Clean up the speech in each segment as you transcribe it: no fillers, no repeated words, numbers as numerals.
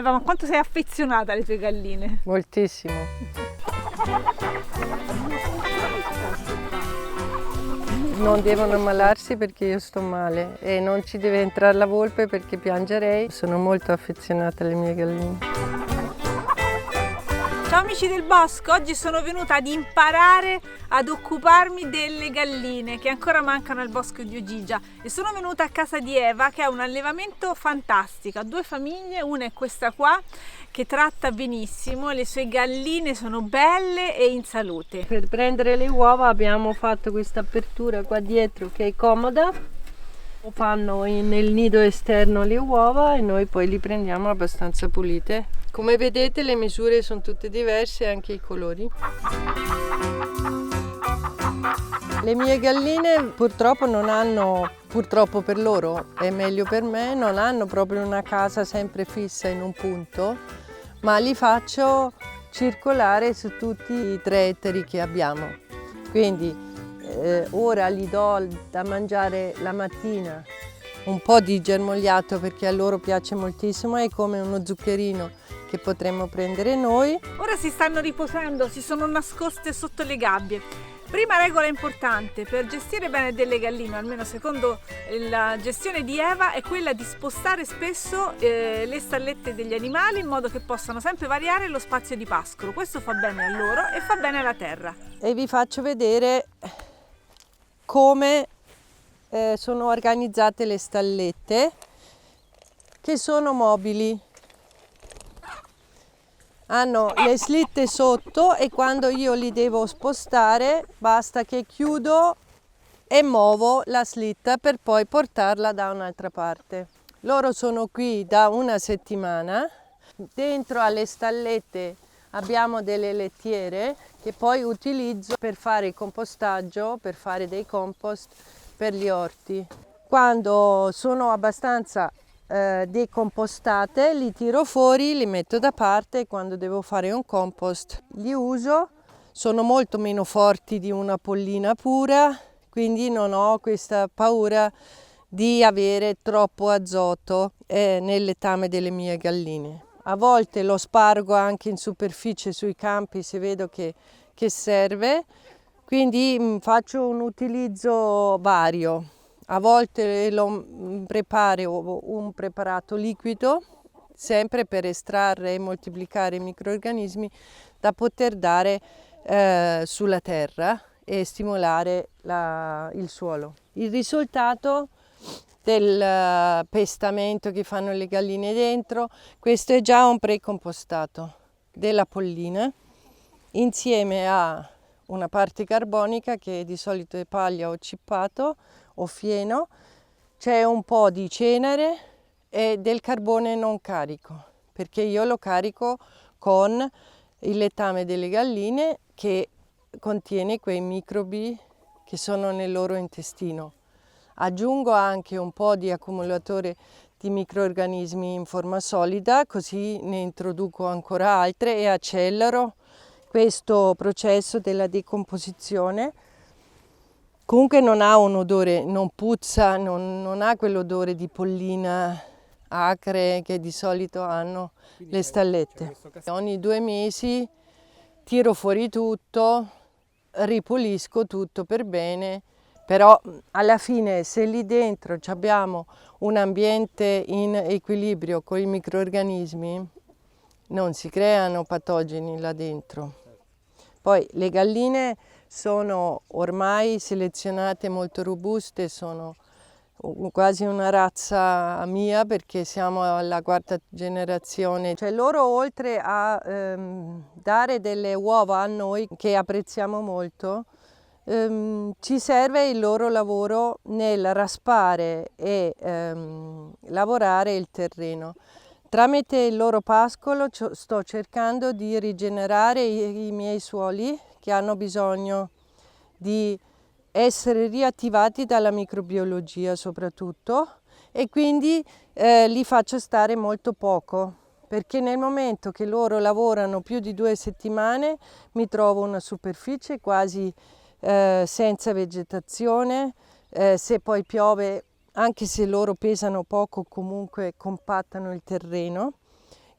Ma quanto sei affezionata alle tue galline? Moltissimo. Non devono ammalarsi perché io sto male e non ci deve entrare la volpe perché piangerei. Sono molto affezionata alle mie galline. Ciao amici del bosco, oggi sono venuta ad imparare ad occuparmi delle galline che ancora mancano al bosco di Ogygia e sono venuta a casa di Eva che ha un allevamento fantastico, ha 2 famiglie, una è questa qua che tratta benissimo, le sue galline sono belle e in salute. Per prendere le uova abbiamo fatto questa apertura qua dietro che è comoda. Fanno nel nido esterno le uova e noi poi li prendiamo abbastanza pulite. Come vedete le misure sono tutte diverse, anche i colori. Le mie galline purtroppo non hanno, purtroppo per loro, è meglio per me, non hanno proprio una casa sempre fissa in un punto, ma li faccio circolare su tutti i 3 ettari che abbiamo. Quindi ora gli do da mangiare la mattina un po' di germogliato perché a loro piace moltissimo, è come uno zuccherino che potremmo prendere noi. Ora si stanno riposando, si sono nascoste sotto le gabbie. Prima regola importante per gestire bene delle galline, almeno secondo la gestione di Eva, è quella di spostare spesso le stallette degli animali in modo che possano sempre variare lo spazio di pascolo. Questo fa bene a loro e fa bene alla terra. E vi faccio vedere come sono organizzate le stallette, che sono mobili. Hanno le slitte sotto e quando io li devo spostare basta che chiudo e muovo la slitta per poi portarla da un'altra parte. Loro sono qui da una settimana. Dentro alle stallette abbiamo delle lettiere che poi utilizzo per fare il compostaggio, per fare dei compost per gli orti. Quando sono abbastanza decompostate li tiro fuori, li metto da parte e quando devo fare un compost li uso. Sono molto meno forti di una pollina pura, quindi non ho questa paura di avere troppo azoto nel letame delle mie galline. A volte lo spargo anche in superficie sui campi se vedo che serve, quindi faccio un utilizzo vario. A volte lo preparo un preparato liquido, sempre per estrarre e moltiplicare i microrganismi da poter dare sulla terra e stimolare il suolo. Il risultato del pestamento che fanno le galline dentro, questo è già un precompostato della pollina insieme a una parte carbonica che di solito è paglia o cippato o fieno, c'è un po' di cenere e del carbone non carico, perché io lo carico con il letame delle galline che contiene quei microbi che sono nel loro intestino. Aggiungo anche un po' di accumulatore di microrganismi in forma solida, così ne introduco ancora altre e accelero questo processo della decomposizione. Comunque non ha un odore, non puzza, non ha quell'odore di pollina acre che di solito hanno le stallette. Ogni 2 mesi tiro fuori tutto, ripulisco tutto per bene, però alla fine se lì dentro abbiamo un ambiente in equilibrio con i microrganismi non si creano patogeni là dentro. Poi le galline sono ormai selezionate molto robuste, sono quasi una razza mia perché siamo alla 4ª generazione. Cioè loro oltre a dare delle uova a noi che apprezziamo molto, ci serve il loro lavoro nel raspare e lavorare il terreno. Tramite il loro pascolo sto cercando di rigenerare i miei suoli che hanno bisogno di essere riattivati dalla microbiologia soprattutto e quindi li faccio stare molto poco perché nel momento che loro lavorano più di 2 settimane mi trovo una superficie quasi senza vegetazione, se poi piove anche se loro pesano poco comunque compattano il terreno,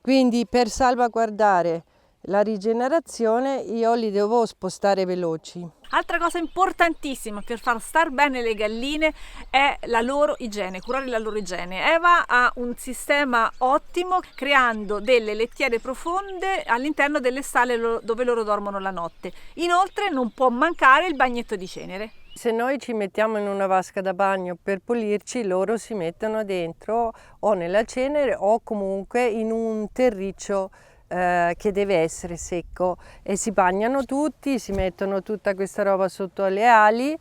Quindi per salvaguardare la rigenerazione io li devo spostare veloci. Altra cosa importantissima per far star bene le galline è la loro igiene, curare la loro igiene. Eva ha un sistema ottimo creando delle lettiere profonde all'interno delle stalle dove loro dormono la notte. Inoltre non può mancare il bagnetto di cenere. Se noi ci mettiamo in una vasca da bagno per pulirci, loro si mettono dentro o nella cenere o comunque in un terriccio che deve essere secco, e si bagnano tutti, si mettono tutta questa roba sotto le ali.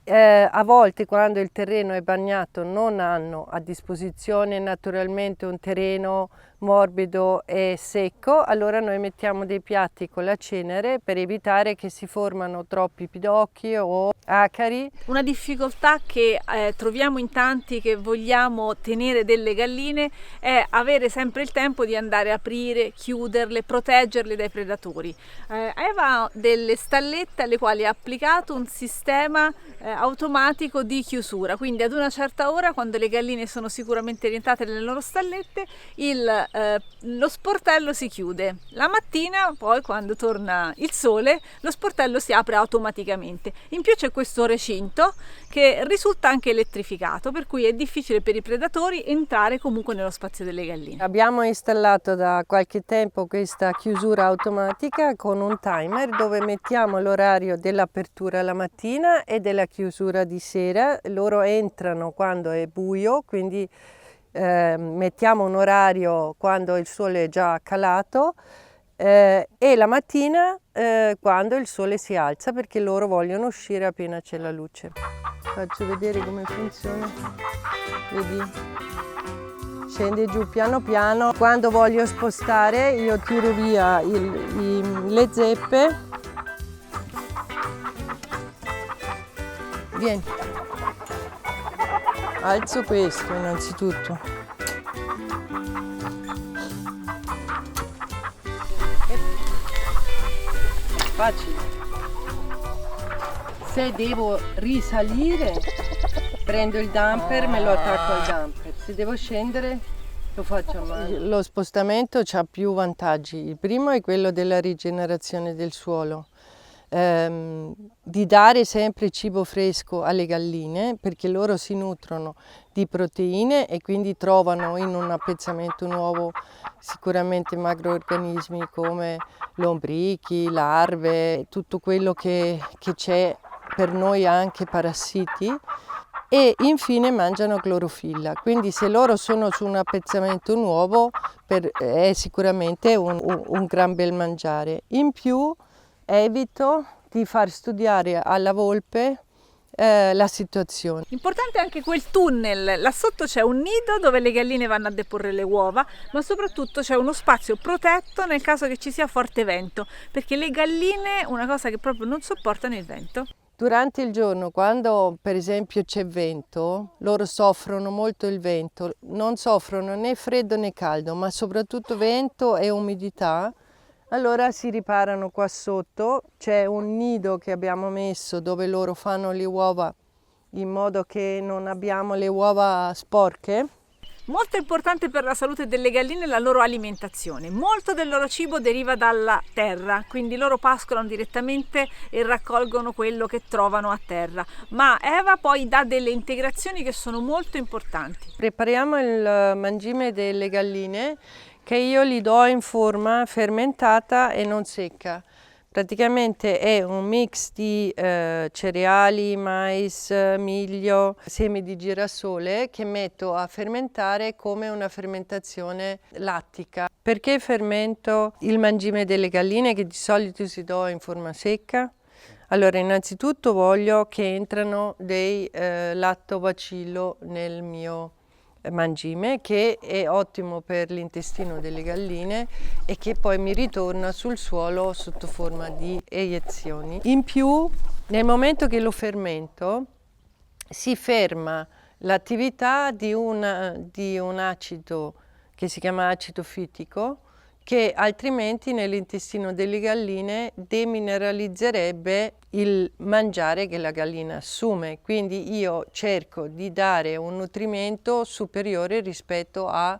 A volte quando il terreno è bagnato non hanno a disposizione naturalmente un terreno morbido e secco, allora noi mettiamo dei piatti con la cenere per evitare che si formano troppi pidocchi o acari. Una difficoltà che troviamo in tanti che vogliamo tenere delle galline è avere sempre il tempo di andare a aprire, chiuderle, proteggerle dai predatori. Eva ha delle stallette alle quali ha applicato un sistema automatico di chiusura, quindi ad una certa ora, quando le galline sono sicuramente rientrate nelle loro stallette, lo sportello si chiude. La mattina poi, quando torna il sole, lo sportello si apre automaticamente. In più c'è questo recinto che risulta anche elettrificato, per cui è difficile per i predatori entrare comunque nello spazio delle galline. Abbiamo installato da qualche tempo questa chiusura automatica con un timer dove mettiamo l'orario dell'apertura la mattina e della chiusura di sera. Loro entrano quando è buio, quindi mettiamo un orario quando il sole è già calato e la mattina quando il sole si alza, perché loro vogliono uscire appena c'è la luce. Faccio vedere come funziona. Vedi? Scende giù piano piano. Quando voglio spostare io tiro via le zeppe. Vieni. Alzo questo innanzitutto. Facile. Se devo risalire, prendo il dumper, me lo attacco al dumper. Se devo scendere, lo faccio a mano. Lo spostamento ha più vantaggi. Il primo è quello della rigenerazione del suolo. Di dare sempre cibo fresco alle galline, perché loro si nutrono di proteine e quindi trovano in un appezzamento nuovo sicuramente macroorganismi come lombrichi, larve, tutto quello che c'è per noi, anche parassiti, e infine mangiano clorofilla. Quindi se loro sono su un appezzamento nuovo è sicuramente un gran bel mangiare. In più evito di far studiare alla volpe la situazione. Importante anche quel tunnel, là sotto c'è un nido dove le galline vanno a deporre le uova, ma soprattutto c'è uno spazio protetto nel caso che ci sia forte vento, perché le galline una cosa che proprio non sopportano è il vento. Durante il giorno, quando per esempio c'è vento, loro soffrono molto il vento, non soffrono né freddo né caldo, ma soprattutto vento e umidità. Allora si riparano qua sotto, c'è un nido che abbiamo messo dove loro fanno le uova in modo che non abbiamo le uova sporche. Molto importante per la salute delle galline la loro alimentazione. Molto del loro cibo deriva dalla terra, quindi loro pascolano direttamente e raccolgono quello che trovano a terra. Ma Eva poi dà delle integrazioni che sono molto importanti. Prepariamo il mangime delle galline, che io gli do in forma fermentata e non secca. Praticamente è un mix di cereali, mais, miglio, semi di girasole che metto a fermentare come una fermentazione lattica. Perché fermento il mangime delle galline, che di solito si do in forma secca? Allora, innanzitutto voglio che entrano dei lattobacillo nel mio mangime, che è ottimo per l'intestino delle galline e che poi mi ritorna sul suolo sotto forma di eiezioni. In più, nel momento che lo fermento, si ferma l'attività di un acido che si chiama acido fitico, che altrimenti nell'intestino delle galline demineralizzerebbe il mangiare che la gallina assume. Quindi io cerco di dare un nutrimento superiore rispetto a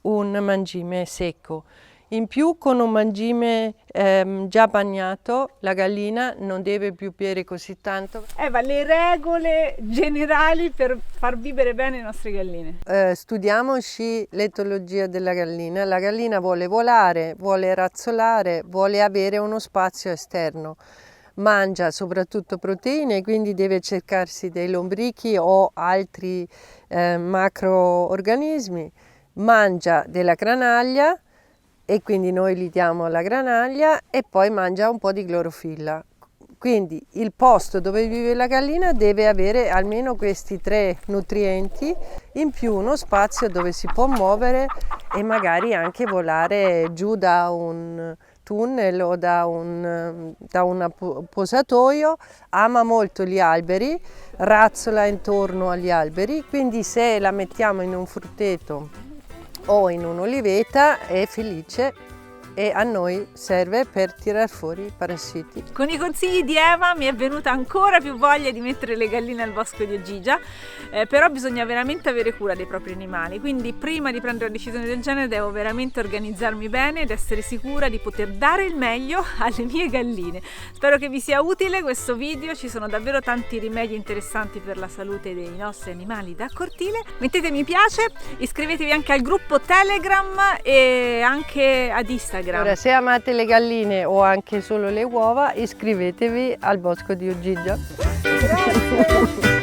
un mangime secco. In più, con un mangime già bagnato, la gallina non deve più bere così tanto. Eva, le regole generali per far vivere bene le nostre galline. Studiamoci l'etologia della gallina. La gallina vuole volare, vuole razzolare, vuole avere uno spazio esterno. Mangia soprattutto proteine, quindi deve cercarsi dei lombrichi o altri macroorganismi. Mangia della granaglia e quindi noi gli diamo la granaglia e poi mangia un po' di clorofilla. Quindi il posto dove vive la gallina deve avere almeno questi 3 nutrienti, in più uno spazio dove si può muovere e magari anche volare giù da un tunnel o da un posatoio. Ama molto gli alberi, razzola intorno agli alberi, quindi se la mettiamo in un frutteto o in un'olivetta è felice e a noi serve per tirar fuori i parassiti. Con i consigli di Eva mi è venuta ancora più voglia di mettere le galline al bosco di Ogygia, però bisogna veramente avere cura dei propri animali, quindi prima di prendere una decisione del genere devo veramente organizzarmi bene ed essere sicura di poter dare il meglio alle mie galline. Spero che vi sia utile questo video, ci sono davvero tanti rimedi interessanti per la salute dei nostri animali da cortile. Mettete mi piace, iscrivetevi anche al gruppo Telegram e anche ad Instagram. Ora, se amate le galline o anche solo le uova, iscrivetevi al bosco di Ogygia. Grazie.